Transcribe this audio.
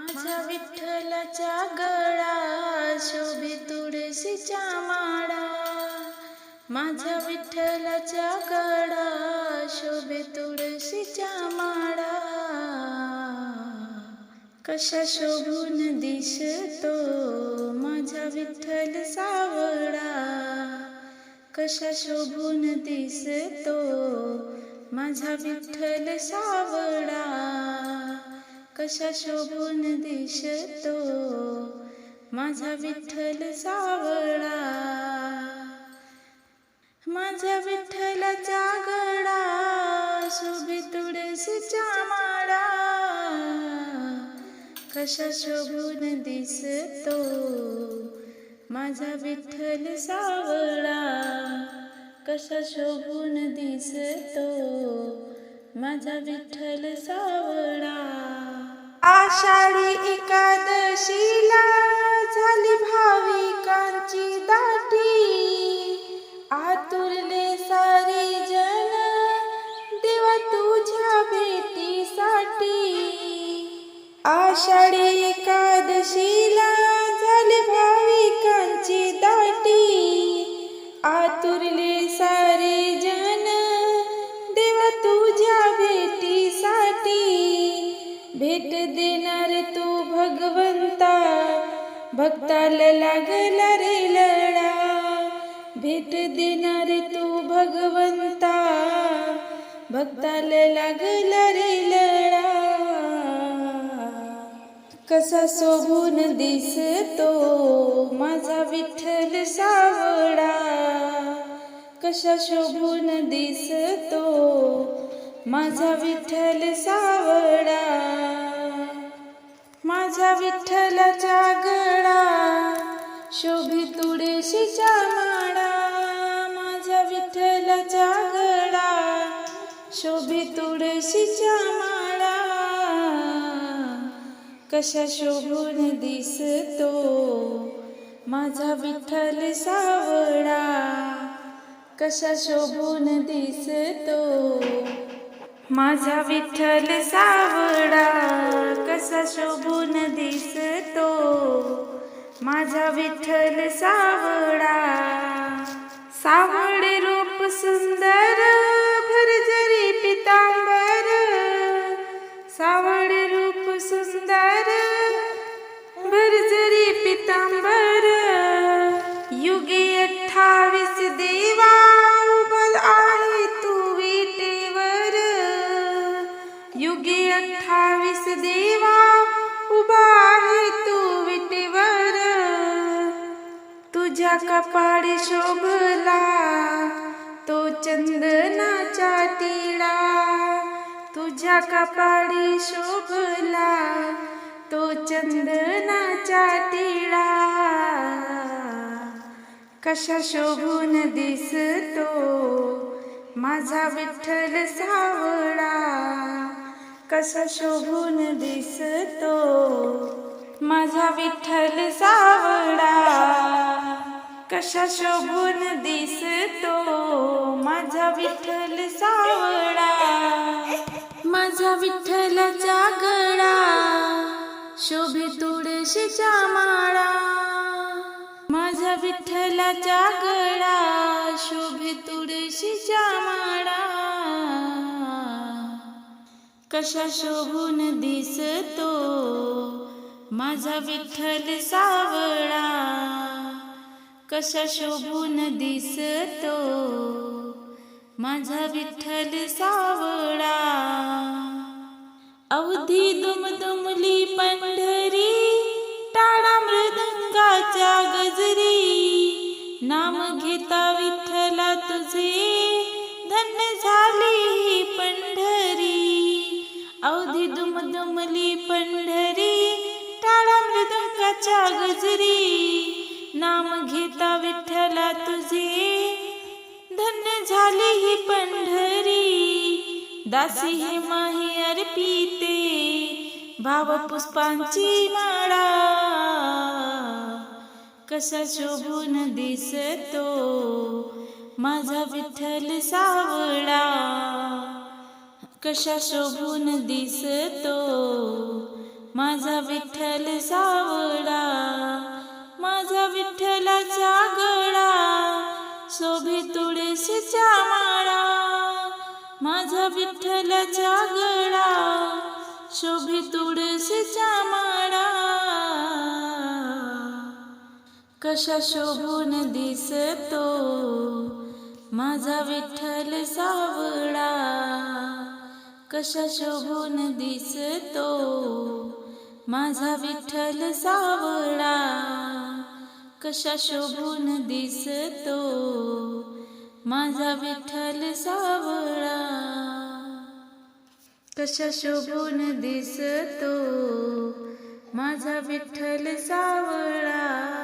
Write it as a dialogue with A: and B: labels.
A: माझ्या विठ्ठलाचा गळा शोभे तुळशीच्या माळा. माझ्या विठ्ठलाचा गळा शोभे तुळशीच्या माळा. कशा शोभून दिसतो माझा विठ्ठल सावळा. कशा शोभून दिसतो माझा विठ्ठल सावळा. कशा शोभून दिसतो माझा विठ्ठल सावळा. माझ्या विठ्ठलाचा गळा शोभे तुळशीच्या माळा. कशा शोभून दिसतो माझा विठ्ठल सावळा. कशा शोभून दिसतो माझा विठ्ठल सावळा. आषाढी एकादशीला झाली भाविकांची दाटी. आतुरले सारे जन देवा तुझ्या भेटीसाठी. आषाढी एकादशीला झाली भाविकांची दाटी. आतुरले सारे जन देवा तुझ्या भेटीसाठी. भेट देणार तू भगवंता भक्ताला लागला रे लळा. भेट देणार तू भगवंता भक्ताला लागला रे लळा. कसा शोभून दिसतो माझा विठ्ठल सावळा. कशा शोभून दिसतो माझा विठ्ठल सावळा. माझा विठ्ठलाचा गळा शोभे तुळशीच्या माळा. माझा विठ्ठलाचा गळा शोभे तुळशीच्या माळा. कशा शोभून दिसतो माझा विठ्ठल सावळा. कशा शोभून दिसतो माझा विठ्ठल सावळा. कसा शोभून दिसतो माझा विठ्ठल सावळा. सावळे रूप सुंदर भरजरी पितांबर. सावळे रूप सुंदर भरजरी पितांबर. युगे 28 देवा उभा आहे तू विटेवर. युगे 28 देवा उभा आहे तू विटेवर. तुझ्या कपाळी शोभला तो चंदनाचा टिळा. तुझ्या कपाळी शोभला तो चंदनाचा टिळा. कशा शोभून दिसतो माझा विठ्ठल सावळा. कसा शोभून दिसतो माझा विठ्ठल सावळा. कशा शोभून दिसतो माझा विठ्ठल सावळा. माझा विठ्ठलाचा गळा शोभे तुळशीच्या माळा. माझा विठ्ठलाचा गळा शोभे तुळशीच्या माळा. कशा शोभून दिसतो माझा विठ्ठल सावळा. कशा शोभून दिसतो माझा विठ्ठल सावळा. अवधी दुमदुमली पंढरी टाळा मृदंगाच्या गजरी. नाम घेता विठ्ठला तुझे धन्य झाली ही पंढरी. अवधी दुमदुमली पंढरी टाळा मृदंगाच्या गजरी. नाम घेता विठ्ठला तुझे धन्य झाली ही पंढरी. दासी हे माही अर्पिते भाव पुष्पांची माळा. कसा शोभून दिसतो माझा विठ्ठल सावळा. कशा शोभून दिसतो माझा विठ्ठल सावळा. माझा विठ्ठलाचा गळा शोभे तुळशीच्या माळा. माझा विठ्ठलाचा गळा शोभे तुळशीच्या माळा. कशा शोभून दिसतो माझा विठ्ठल सावळा. कशा शोभून दिसतो माझा विठ्ठल सावळा. कशा शोभून दिसतो माझा विठ्ठल सावळा. कशा शोभून दिसतो माझा विठ्ठल सावळा.